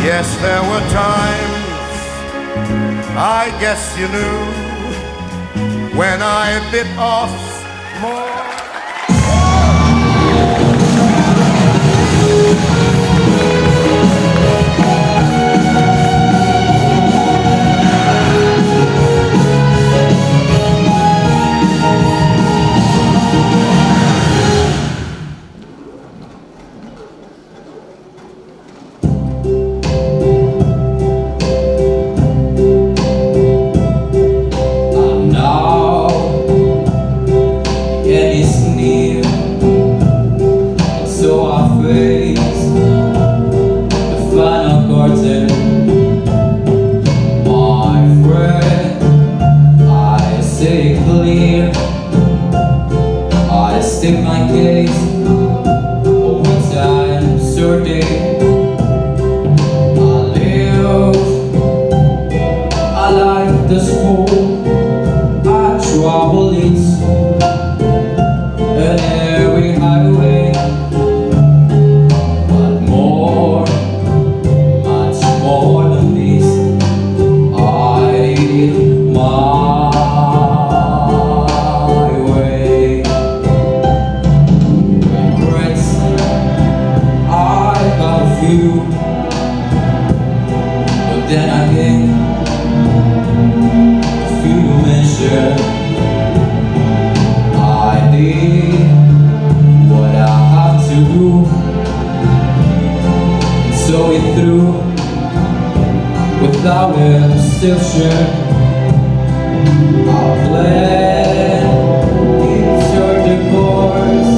Yes, there were times, I guess you knew, when I bit off more. I stick my case over time, certain I live. I like the school I travel it, and every highway, but more, much more than this, I did my but then again, a few measure I did what I have to do, and so it through without exception. I planned, insert the chords